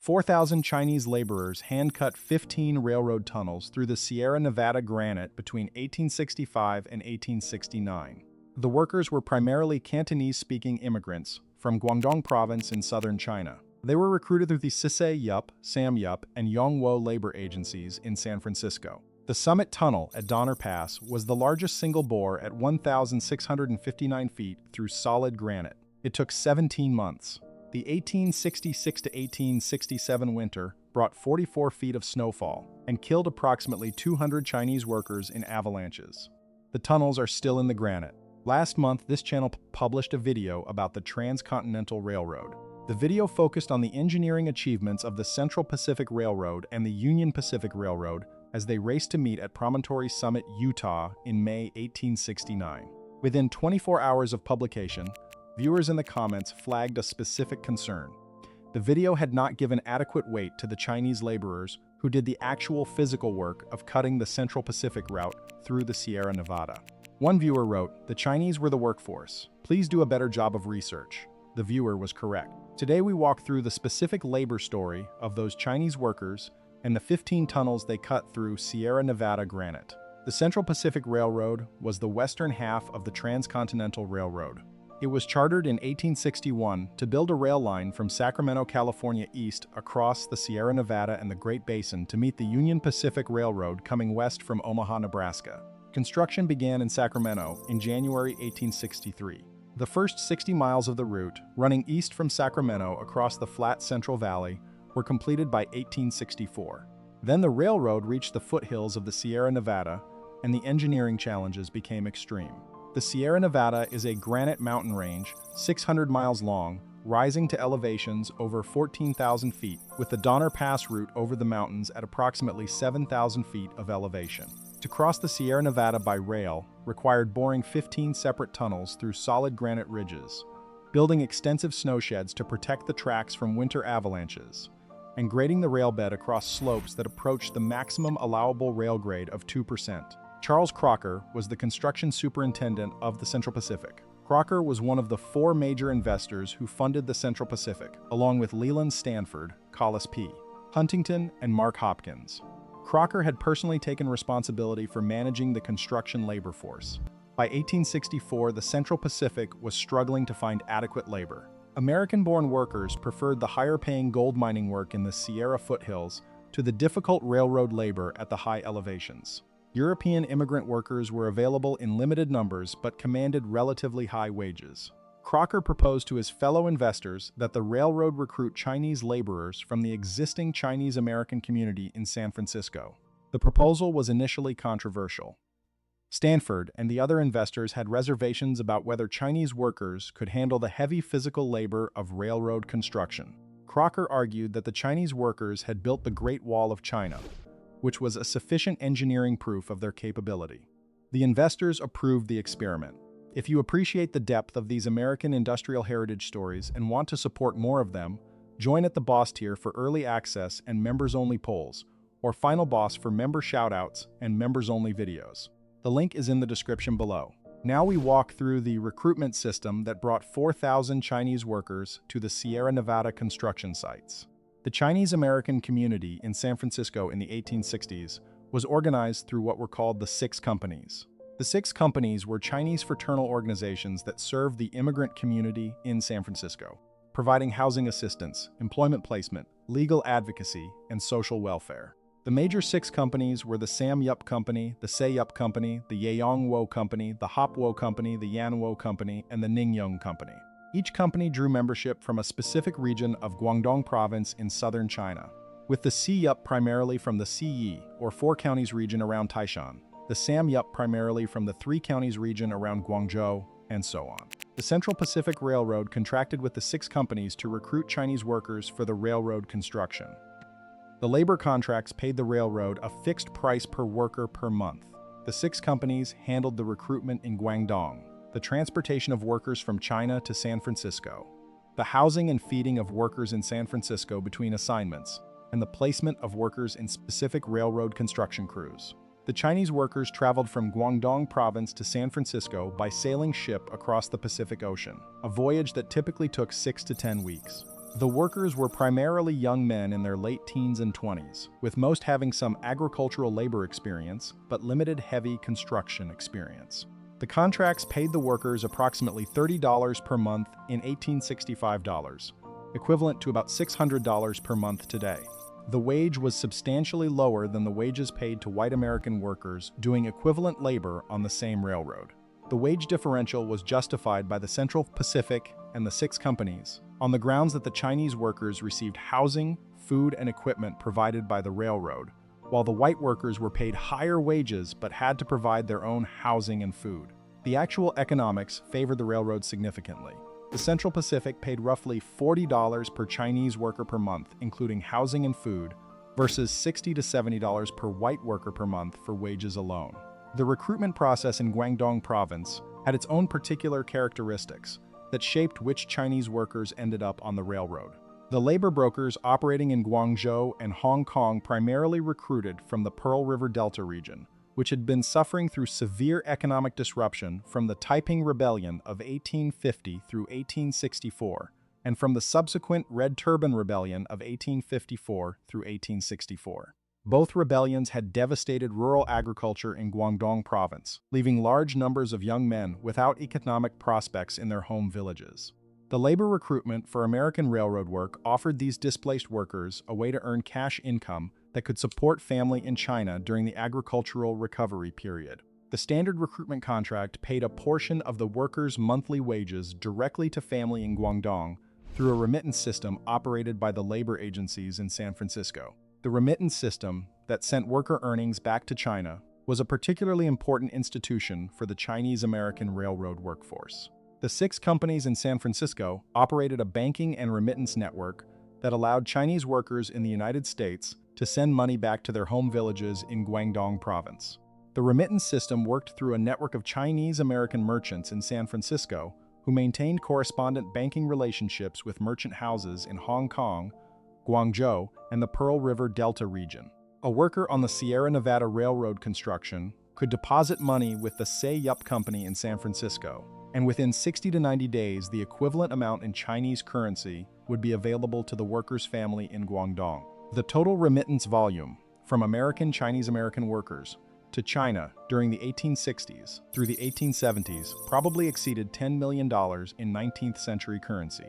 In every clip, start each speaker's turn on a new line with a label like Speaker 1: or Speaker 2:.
Speaker 1: 4,000 Chinese laborers hand-cut 15 railroad tunnels through the Sierra Nevada granite between 1865 and 1869. The workers were primarily Cantonese-speaking immigrants from Guangdong province in southern China. They were recruited through the Sisay Yup, Sam Yup, and Yongwo labor agencies in San Francisco. The Summit Tunnel at Donner Pass was the largest single bore at 1,659 feet through solid granite. It took 17 months. The 1866 to 1867 winter brought 44 feet of snowfall and killed approximately 200 Chinese workers in avalanches. The tunnels are still in the granite. Last month, this channel published a video about the Transcontinental Railroad. The video focused on the engineering achievements of the Central Pacific Railroad and the Union Pacific Railroad as they raced to meet at Promontory Summit, Utah in May 1869. Within 24 hours of publication, viewers in the comments flagged a specific concern. The video had not given adequate weight to the Chinese laborers who did the actual physical work of cutting the Central Pacific route through the Sierra Nevada. One viewer wrote, "The Chinese were the workforce. Please do a better job of research." The viewer was correct. Today we walk through the specific labor story of those Chinese workers and the 15 tunnels they cut through Sierra Nevada granite. The Central Pacific Railroad was the western half of the Transcontinental Railroad. It was chartered in 1861 to build a rail line from Sacramento, California east across the Sierra Nevada and the Great Basin to meet the Union Pacific Railroad coming west from Omaha, Nebraska. Construction began in Sacramento in January 1863. The first 60 miles of the route, running east from Sacramento across the flat Central Valley, were completed by 1864. Then the railroad reached the foothills of the Sierra Nevada, and the engineering challenges became extreme. The Sierra Nevada is a granite mountain range, 600 miles long, rising to elevations over 14,000 feet, with the Donner Pass route over the mountains at approximately 7,000 feet of elevation. To cross the Sierra Nevada by rail required boring 15 separate tunnels through solid granite ridges, building extensive snowsheds to protect the tracks from winter avalanches, and grading the railbed across slopes that approached the maximum allowable rail grade of 2%. Charles Crocker was the construction superintendent of the Central Pacific. Crocker was one of the 4 major investors who funded the Central Pacific, along with Leland Stanford, Collis P. Huntington, and Mark Hopkins. Crocker had personally taken responsibility for managing the construction labor force. By 1864, the Central Pacific was struggling to find adequate labor. American-born workers preferred the higher-paying gold mining work in the Sierra foothills to the difficult railroad labor at the high elevations. European immigrant workers were available in limited numbers but commanded relatively high wages. Crocker proposed to his fellow investors that the railroad recruit Chinese laborers from the existing Chinese-American community in San Francisco. The proposal was initially controversial. Stanford and the other investors had reservations about whether Chinese workers could handle the heavy physical labor of railroad construction. Crocker argued that the Chinese workers had built the Great Wall of China, which was a sufficient engineering proof of their capability. The investors approved the experiment. If you appreciate the depth of these American industrial heritage stories and want to support more of them, join at the Boss tier for early access and members-only polls, or Final Boss for member shoutouts and members-only videos. The link is in the description below. Now we walk through the recruitment system that brought 4,000 Chinese workers to the Sierra Nevada construction sites. The Chinese-American community in San Francisco in the 1860s was organized through what were called the 6 companies. The 6 companies were Chinese fraternal organizations that served the immigrant community in San Francisco, providing housing assistance, employment placement, legal advocacy, and social welfare. The major 6 companies were the Sam Yup Company, the Say Yup Company, the Yeyongwo Company, the Hopwo Company, the Yanwo Company, and the Ningyong Company. Each company drew membership from a specific region of Guangdong province in southern China, with the Si Yup primarily from the Siyi, or 4 counties region around Taishan, the Sam Yup primarily from the 3 counties region around Guangzhou, and so on. The Central Pacific Railroad contracted with the 6 companies to recruit Chinese workers for the railroad construction. The labor contracts paid the railroad a fixed price per worker per month. The 6 companies handled the recruitment in Guangdong, the transportation of workers from China to San Francisco, the housing and feeding of workers in San Francisco between assignments, and the placement of workers in specific railroad construction crews. The Chinese workers traveled from Guangdong province to San Francisco by sailing ship across the Pacific Ocean, a voyage that typically took 6 to 10 weeks. The workers were primarily young men in their late teens and 20s, with most having some agricultural labor experience, but limited heavy construction experience. The contracts paid the workers approximately $30 per month in 1865 dollars, equivalent to about $600 per month today. The wage was substantially lower than the wages paid to white American workers doing equivalent labor on the same railroad. The wage differential was justified by the Central Pacific and the six companies on the grounds that the Chinese workers received housing, food, and equipment provided by the railroad, while the white workers were paid higher wages but had to provide their own housing and food. The actual economics favored the railroad significantly. The Central Pacific paid roughly $40 per Chinese worker per month, including housing and food, versus $60 to $70 per white worker per month for wages alone. The recruitment process in Guangdong province had its own particular characteristics that shaped which Chinese workers ended up on the railroad. The labor brokers operating in Guangzhou and Hong Kong primarily recruited from the Pearl River Delta region, which had been suffering through severe economic disruption from the Taiping Rebellion of 1850 through 1864, and from the subsequent Red Turban Rebellion of 1854 through 1864. Both rebellions had devastated rural agriculture in Guangdong province, leaving large numbers of young men without economic prospects in their home villages. The labor recruitment for American railroad work offered these displaced workers a way to earn cash income that could support family in China during the agricultural recovery period. The standard recruitment contract paid a portion of the workers' monthly wages directly to family in Guangdong through a remittance system operated by the labor agencies in San Francisco. The remittance system that sent worker earnings back to China was a particularly important institution for the Chinese-American railroad workforce. The six companies in San Francisco operated a banking and remittance network that allowed Chinese workers in the United States to send money back to their home villages in Guangdong province. The remittance system worked through a network of Chinese-American merchants in San Francisco who maintained correspondent banking relationships with merchant houses in Hong Kong, Guangzhou, and the Pearl River Delta region. A worker on the Sierra Nevada Railroad construction could deposit money with the Say Yup Company in San Francisco, and within 60 to 90 days, the equivalent amount in Chinese currency would be available to the worker's family in Guangdong. The total remittance volume from American Chinese-American workers to China during the 1860s through the 1870s probably exceeded $10 million in 19th century currency,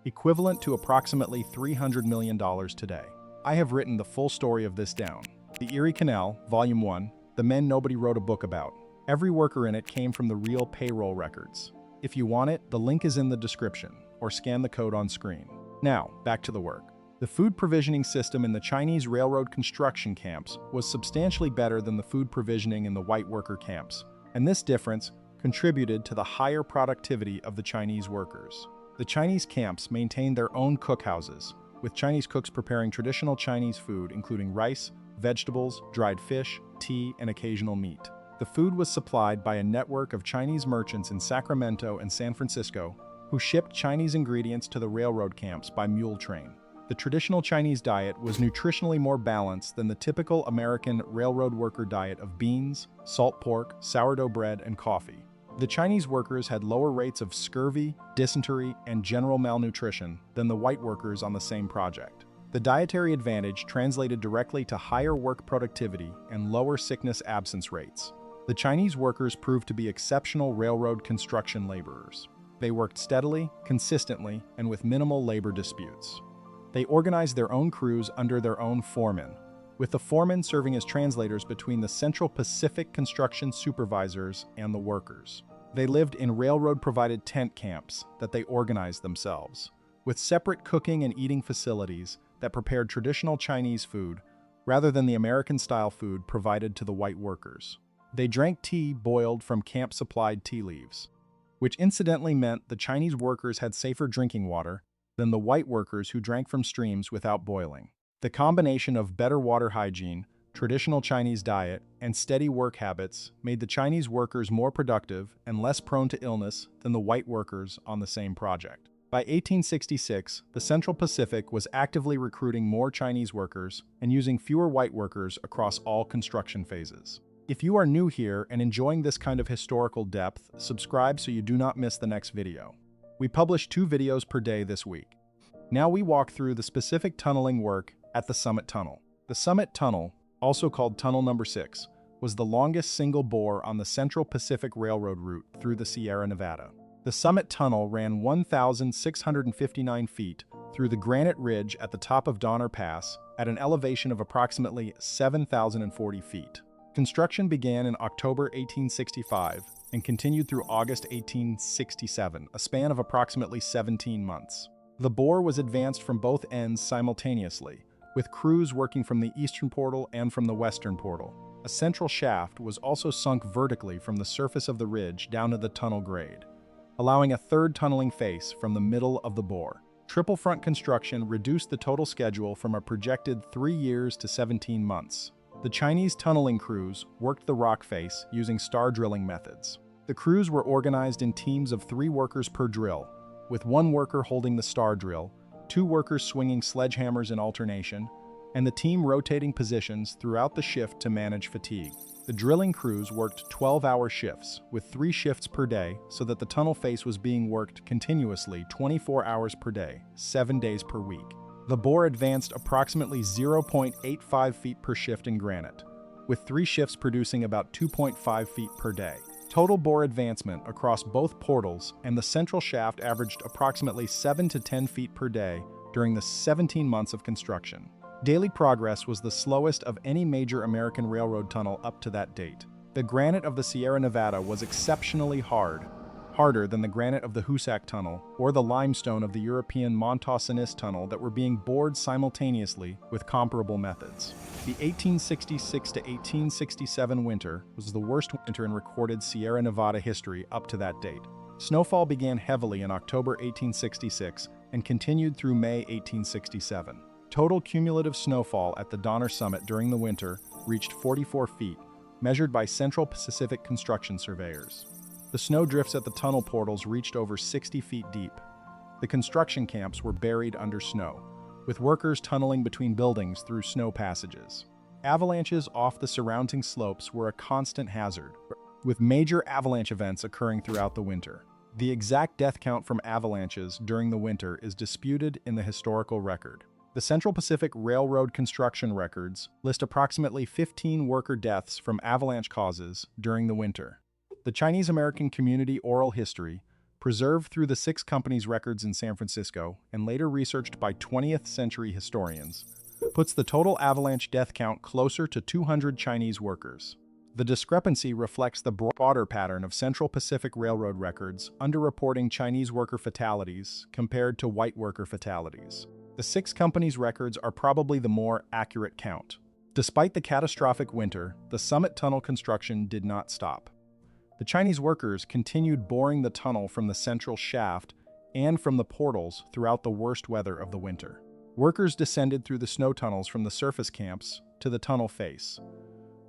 Speaker 1: equivalent to approximately $300 million today. I have written the full story of this down. The Erie Canal, Volume 1, The Men Nobody Wrote a Book About. Every worker in it came from the real payroll records. If you want it, the link is in the description, or scan the code on screen. Now, back to the work. The food provisioning system in the Chinese railroad construction camps was substantially better than the food provisioning in the white worker camps, and this difference contributed to the higher productivity of the Chinese workers. The Chinese camps maintained their own cookhouses, with Chinese cooks preparing traditional Chinese food including rice, vegetables, dried fish, tea, and occasional meat. The food was supplied by a network of Chinese merchants in Sacramento and San Francisco who shipped Chinese ingredients to the railroad camps by mule train. The traditional Chinese diet was nutritionally more balanced than the typical American railroad worker diet of beans, salt pork, sourdough bread, and coffee. The Chinese workers had lower rates of scurvy, dysentery, and general malnutrition than the white workers on the same project. The dietary advantage translated directly to higher work productivity and lower sickness absence rates. The Chinese workers proved to be exceptional railroad construction laborers. They worked steadily, consistently, and with minimal labor disputes. They organized their own crews under their own foremen, with the foremen serving as translators between the Central Pacific construction supervisors and the workers. They lived in railroad-provided tent camps that they organized themselves, with separate cooking and eating facilities that prepared traditional Chinese food rather than the American-style food provided to the white workers. They drank tea boiled from camp-supplied tea leaves, which incidentally meant the Chinese workers had safer drinking water than the white workers who drank from streams without boiling. The combination of better water hygiene, traditional Chinese diet, and steady work habits made the Chinese workers more productive and less prone to illness than the white workers on the same project. By 1866, the Central Pacific was actively recruiting more Chinese workers and using fewer white workers across all construction phases. If you are new here and enjoying this kind of historical depth, subscribe so you do not miss the next video. We publish 2 videos per day this week. Now we walk through the specific tunneling work at the Summit Tunnel. The Summit Tunnel, also called Tunnel Number 6, was the longest single bore on the Central Pacific Railroad route through the Sierra Nevada. The Summit Tunnel ran 1,659 feet through the granite ridge at the top of Donner Pass at an elevation of approximately 7,040 feet. Construction began in October 1865 and continued through August 1867, a span of approximately 17 months. The bore was advanced from both ends simultaneously, with crews working from the eastern portal and from the western portal. A central shaft was also sunk vertically from the surface of the ridge down to the tunnel grade, allowing a third tunneling face from the middle of the bore. Triple front construction reduced the total schedule from a projected 3 years to 17 months. The Chinese tunneling crews worked the rock face using star drilling methods. The crews were organized in teams of 3 workers per drill, with 1 worker holding the star drill, 2 workers swinging sledgehammers in alternation, and the team rotating positions throughout the shift to manage fatigue. The drilling crews worked 12-hour shifts, with 3 shifts per day, so that the tunnel face was being worked continuously 24 hours per day, 7 days per week. The bore advanced approximately 0.85 feet per shift in granite, with 3 shifts producing about 2.5 feet per day. Total bore advancement across both portals and the central shaft averaged approximately 7 to 10 feet per day during the 17 months of construction. Daily progress was the slowest of any major American railroad tunnel up to that date. The granite of the Sierra Nevada was exceptionally harder than the granite of the Hoosac Tunnel or the limestone of the European Montauk-Cenis Tunnel that were being bored simultaneously with comparable methods. The 1866 to 1867 winter was the worst winter in recorded Sierra Nevada history up to that date. Snowfall began heavily in October 1866 and continued through May 1867. Total cumulative snowfall at the Donner Summit during the winter reached 44 feet, measured by Central Pacific construction surveyors. The snow drifts at the tunnel portals reached over 60 feet deep. The construction camps were buried under snow, with workers tunneling between buildings through snow passages. Avalanches off the surrounding slopes were a constant hazard, with major avalanche events occurring throughout the winter. The exact death count from avalanches during the winter is disputed in the historical record. The Central Pacific Railroad construction records list approximately 15 worker deaths from avalanche causes during the winter. The Chinese-American community oral history, preserved through the 6 companies' records in San Francisco and later researched by 20th century historians, puts the total avalanche death count closer to 200 Chinese workers. The discrepancy reflects the broader pattern of Central Pacific Railroad records underreporting Chinese worker fatalities compared to white worker fatalities. The 6 companies' records are probably the more accurate count. Despite the catastrophic winter, the Summit Tunnel construction did not stop. The Chinese workers continued boring the tunnel from the central shaft and from the portals throughout the worst weather of the winter. Workers descended through the snow tunnels from the surface camps to the tunnel face,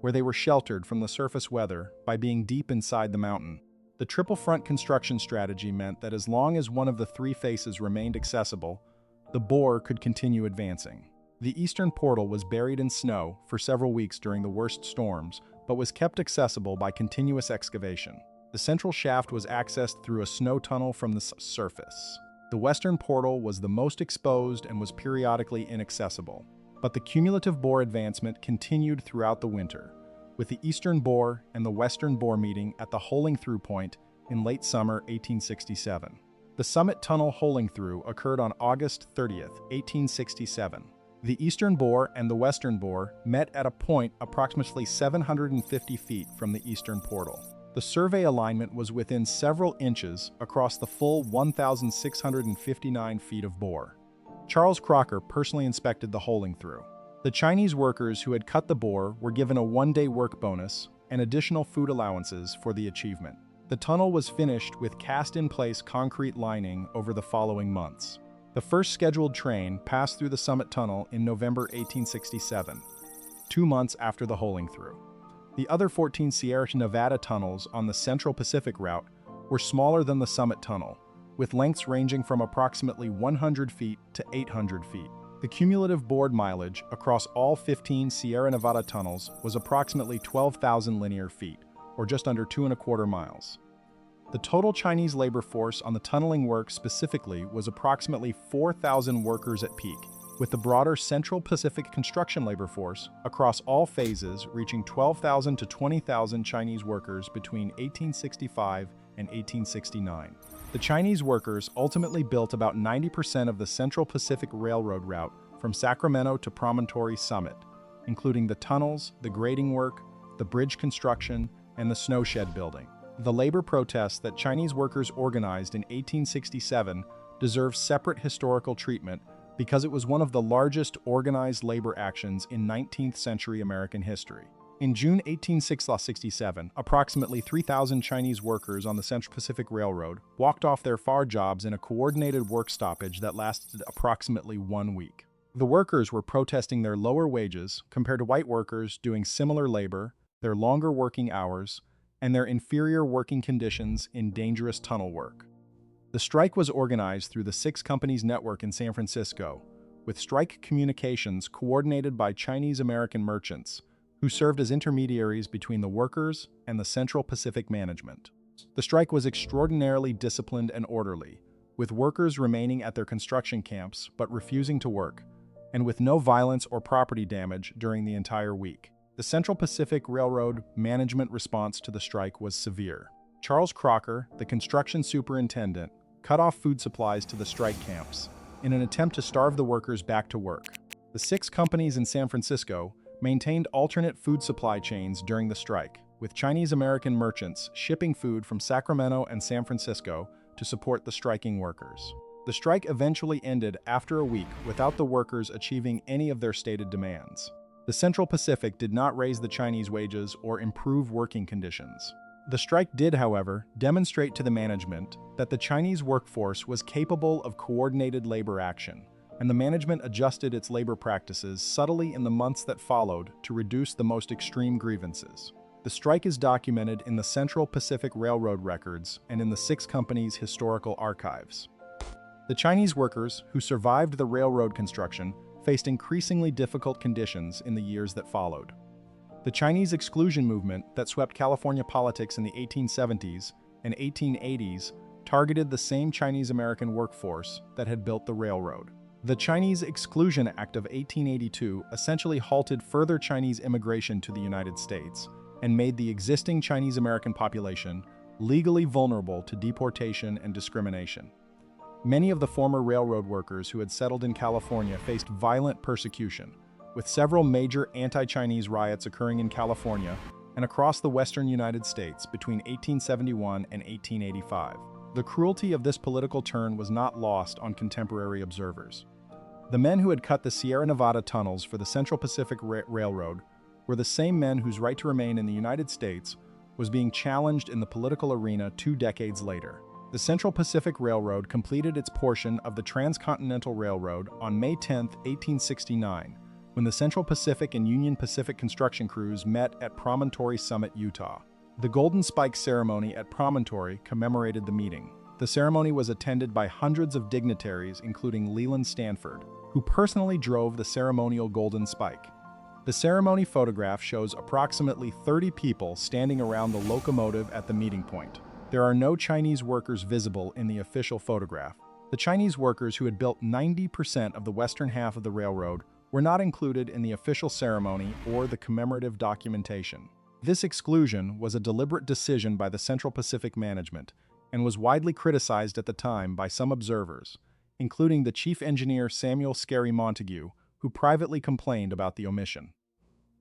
Speaker 1: where they were sheltered from the surface weather by being deep inside the mountain. The triple front construction strategy meant that as long as one of the 3 faces remained accessible, the bore could continue advancing. The eastern portal was buried in snow for several weeks during the worst storms, but was kept accessible by continuous excavation. The central shaft was accessed through a snow tunnel from the surface. The western portal was the most exposed and was periodically inaccessible. But the cumulative bore advancement continued throughout the winter, with the eastern bore and the western bore meeting at the holing through point in late summer 1867. The Summit Tunnel holing through occurred on August 30th, 1867. The eastern bore and the western bore met at a point approximately 750 feet from the eastern portal. The survey alignment was within several inches across the full 1,659 feet of bore. Charles Crocker personally inspected the holing through. The Chinese workers who had cut the bore were given a 1-day work bonus and additional food allowances for the achievement. The tunnel was finished with cast-in-place concrete lining over the following months. The first scheduled train passed through the Summit Tunnel in November 1867, 2 months after the holing through. The other 14 Sierra Nevada tunnels on the Central Pacific route were smaller than the Summit Tunnel, with lengths ranging from approximately 100 feet to 800 feet. The cumulative bored mileage across all 15 Sierra Nevada tunnels was approximately 12,000 linear feet, or just under 2¼ miles. The total Chinese labor force on the tunneling work specifically was approximately 4,000 workers at peak, with the broader Central Pacific construction labor force across all phases reaching 12,000 to 20,000 Chinese workers between 1865 and 1869. The Chinese workers ultimately built about 90% of the Central Pacific Railroad route from Sacramento to Promontory Summit, including the tunnels, the grading work, the bridge construction, and the snowshed building. The labor protests that Chinese workers organized in 1867 deserve separate historical treatment because it was one of the largest organized labor actions in 19th century American history. In June 1867, approximately 3,000 Chinese workers on the Central Pacific Railroad walked off their FAR jobs in a coordinated work stoppage that lasted approximately 1 week. The workers were protesting their lower wages compared to white workers doing similar labor, their longer working hours, and their inferior working conditions in dangerous tunnel work. The strike was organized through the 6 Companies Network in San Francisco, with strike communications coordinated by Chinese American merchants, who served as intermediaries between the workers and the Central Pacific management. The strike was extraordinarily disciplined and orderly, with workers remaining at their construction camps but refusing to work, and with no violence or property damage during the entire week. The Central Pacific Railroad management response to the strike was severe. Charles Crocker, the construction superintendent, cut off food supplies to the strike camps in an attempt to starve the workers back to work. The 6 companies in San Francisco maintained alternate food supply chains during the strike, with Chinese American merchants shipping food from Sacramento and San Francisco to support the striking workers. The strike eventually ended after a week without the workers achieving any of their stated demands. The Central Pacific did not raise the Chinese wages or improve working conditions. The strike did, however, demonstrate to the management that the Chinese workforce was capable of coordinated labor action, and the management adjusted its labor practices subtly in the months that followed to reduce the most extreme grievances. The strike is documented in the Central Pacific Railroad records and in the 6 companies' historical archives. The Chinese workers who survived the railroad construction faced increasingly difficult conditions in the years that followed. The Chinese Exclusion movement that swept California politics in the 1870s and 1880s targeted the same Chinese American workforce that had built the railroad. The Chinese Exclusion Act of 1882 essentially halted further Chinese immigration to the United States and made the existing Chinese American population legally vulnerable to deportation and discrimination. Many of the former railroad workers who had settled in California faced violent persecution, with several major anti-Chinese riots occurring in California and across the western United States between 1871 and 1885. The cruelty of this political turn was not lost on contemporary observers. The men who had cut the Sierra Nevada tunnels for the Central Pacific Railroad were the same men whose right to remain in the United States was being challenged in the political arena 2 decades later. The Central Pacific Railroad completed its portion of the Transcontinental Railroad on May 10, 1869, when the Central Pacific and Union Pacific construction crews met at Promontory Summit, Utah. The Golden Spike ceremony at Promontory commemorated the meeting. The ceremony was attended by hundreds of dignitaries, including Leland Stanford, who personally drove the ceremonial Golden Spike. The ceremony photograph shows approximately 30 people standing around the locomotive at the meeting point. There are no Chinese workers visible in the official photograph. The Chinese workers who had built 90% of the western half of the railroad were not included in the official ceremony or the commemorative documentation. This exclusion was a deliberate decision by the Central Pacific management and was widely criticized at the time by some observers, including the chief engineer Samuel Scary Montague, who privately complained about the omission.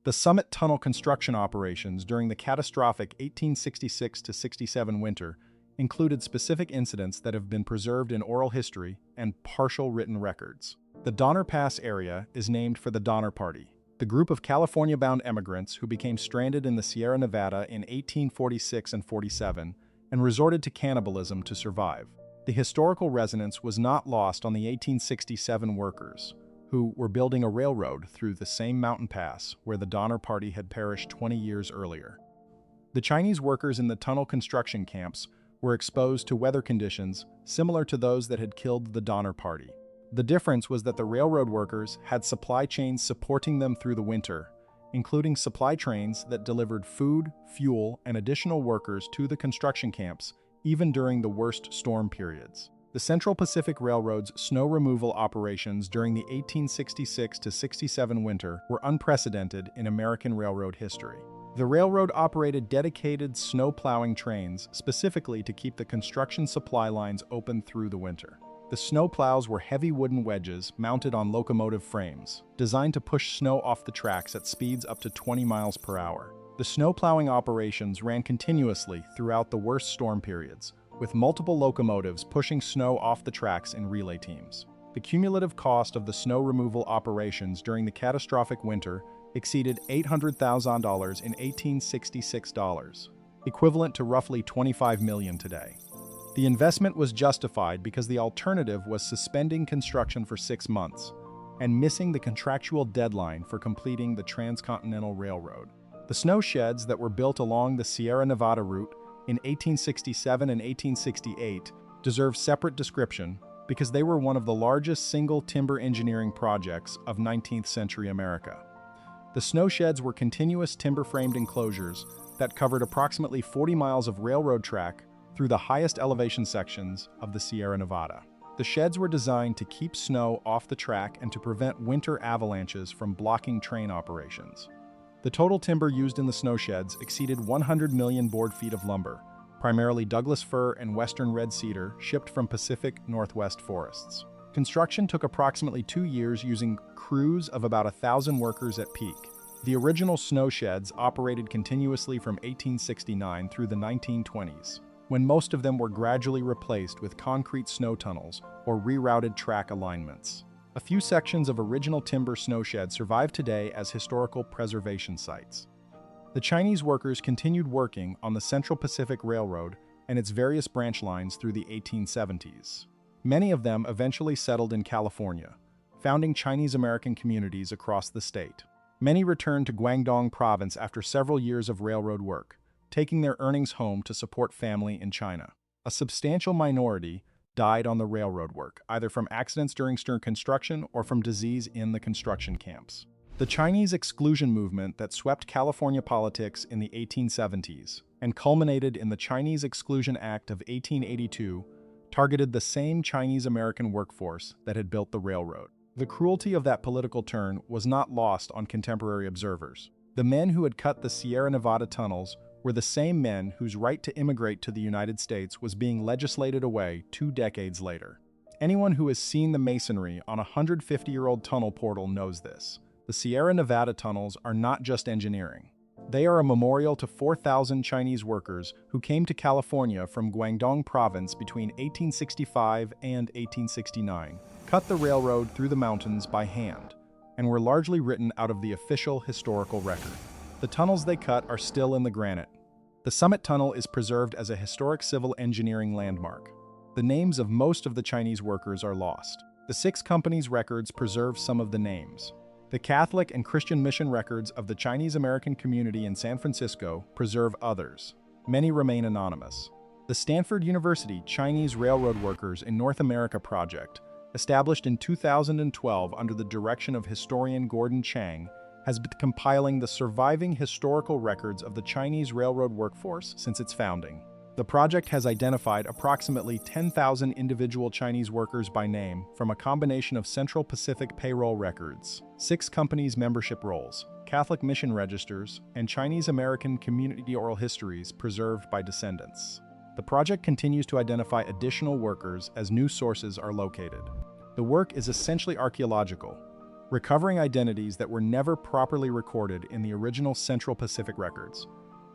Speaker 1: The Summit Tunnel construction operations during the catastrophic 1866-67 winter included specific incidents that have been preserved in oral history and partial written records. The Donner Pass area is named for the Donner Party, the group of California-bound emigrants who became stranded in the Sierra Nevada in 1846 and 47 and resorted to cannibalism to survive. The historical resonance was not lost on the 1867 workers, who were building a railroad through the same mountain pass where the Donner Party had perished 20 years earlier. The Chinese workers in the tunnel construction camps were exposed to weather conditions similar to those that had killed the Donner Party. The difference was that the railroad workers had supply chains supporting them through the winter, including supply trains that delivered food, fuel, and additional workers to the construction camps even during the worst storm periods. The Central Pacific Railroad's snow removal operations during the 1866-67 winter were unprecedented in American railroad history. The railroad operated dedicated snow plowing trains specifically to keep the construction supply lines open through the winter. The snow plows were heavy wooden wedges mounted on locomotive frames, designed to push snow off the tracks at speeds up to 20 miles per hour. The snow plowing operations ran continuously throughout the worst storm periods, with multiple locomotives pushing snow off the tracks in relay teams. The cumulative cost of the snow removal operations during the catastrophic winter exceeded $800,000 in 1866 dollars, equivalent to roughly $25 million today. The investment was justified because the alternative was suspending construction for 6 months and missing the contractual deadline for completing the Transcontinental Railroad. The snow sheds that were built along the Sierra Nevada route in 1867 and 1868 deserve separate description because they were one of the largest single timber engineering projects of 19th century America. The snow sheds were continuous timber-framed enclosures that covered approximately 40 miles of railroad track through the highest elevation sections of the Sierra Nevada. The sheds were designed to keep snow off the track and to prevent winter avalanches from blocking train operations. The total timber used in the snow sheds exceeded 100 million board feet of lumber, primarily Douglas fir and western red cedar shipped from Pacific Northwest forests. Construction took approximately 2 years using crews of about 1,000 workers at peak. The original snow sheds operated continuously from 1869 through the 1920s, when most of them were gradually replaced with concrete snow tunnels or rerouted track alignments. A few sections of original timber snow sheds survive today as historical preservation sites. The Chinese workers continued working on the Central Pacific Railroad and its various branch lines through the 1870s. Many of them eventually settled in California, founding Chinese-American communities across the state. Many returned to Guangdong Province after several years of railroad work, taking their earnings home to support family in China. A substantial minority died on the railroad work, either from accidents during construction or from disease in the construction camps. The Chinese Exclusion movement that swept California politics in the 1870s and culminated in the Chinese Exclusion Act of 1882 targeted the same Chinese-American workforce that had built the railroad. The cruelty of that political turn was not lost on contemporary observers. The men who had cut the Sierra Nevada tunnels were the same men whose right to immigrate to the United States was being legislated away 2 decades later. Anyone who has seen the masonry on a 150-year-old tunnel portal knows this. The Sierra Nevada tunnels are not just engineering. They are a memorial to 4,000 Chinese workers who came to California from Guangdong Province between 1865 and 1869, cut the railroad through the mountains by hand, and were largely written out of the official historical record. The tunnels they cut are still in the granite. The Summit Tunnel is preserved as a historic civil engineering landmark. The names of most of the Chinese workers are lost. The 6 companies' records preserve some of the names. The Catholic and Christian mission records of the Chinese-American community in San Francisco preserve others. Many remain anonymous. The Stanford University Chinese Railroad Workers in North America project, established in 2012 under the direction of historian Gordon Chang, has been compiling the surviving historical records of the Chinese railroad workforce since its founding. The project has identified approximately 10,000 individual Chinese workers by name from a combination of Central Pacific payroll records, 6 companies' membership rolls, Catholic mission registers, and Chinese-American community oral histories preserved by descendants. The project continues to identify additional workers as new sources are located. The work is essentially archaeological, recovering identities that were never properly recorded in the original Central Pacific records,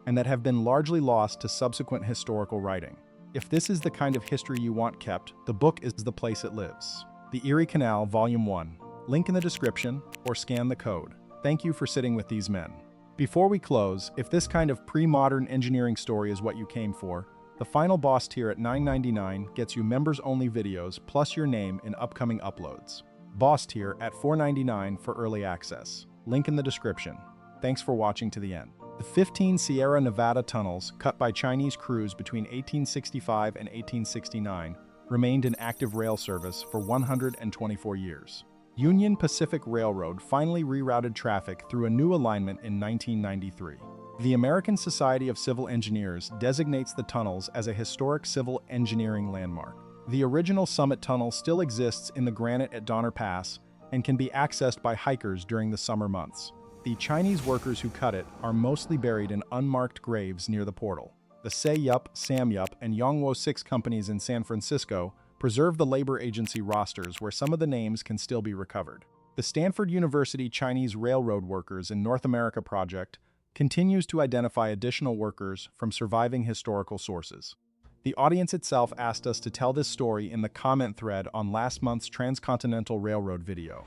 Speaker 1: and that have been largely lost to subsequent historical writing. If this is the kind of history you want kept, the book is the place it lives. The Erie Canal, Volume 1. Link in the description, or scan the code. Thank you for sitting with these men. Before we close, if this kind of pre-modern engineering story is what you came for, the final boss tier at $9.99 gets you members-only videos plus your name in upcoming uploads. Boss tier at $4.99 for early access. Link in the description. Thanks for watching to the end. The 15 Sierra Nevada tunnels cut by Chinese crews between 1865 and 1869 remained in active rail service for 124 years. Union Pacific Railroad finally rerouted traffic through a new alignment in 1993. The American Society of Civil Engineers designates the tunnels as a historic civil engineering landmark. The original summit tunnel still exists in the granite at Donner Pass and can be accessed by hikers during the summer months. The Chinese workers who cut it are mostly buried in unmarked graves near the portal. The Say Yup, Sam Yup, and Yongwo 6 companies in San Francisco preserve the labor agency rosters where some of the names can still be recovered. The Stanford University Chinese Railroad Workers in North America project continues to identify additional workers from surviving historical sources. The audience itself asked us to tell this story in the comment thread on last month's Transcontinental Railroad video.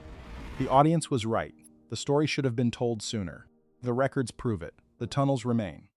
Speaker 1: The audience was right. The story should have been told sooner. The records prove it. The tunnels remain.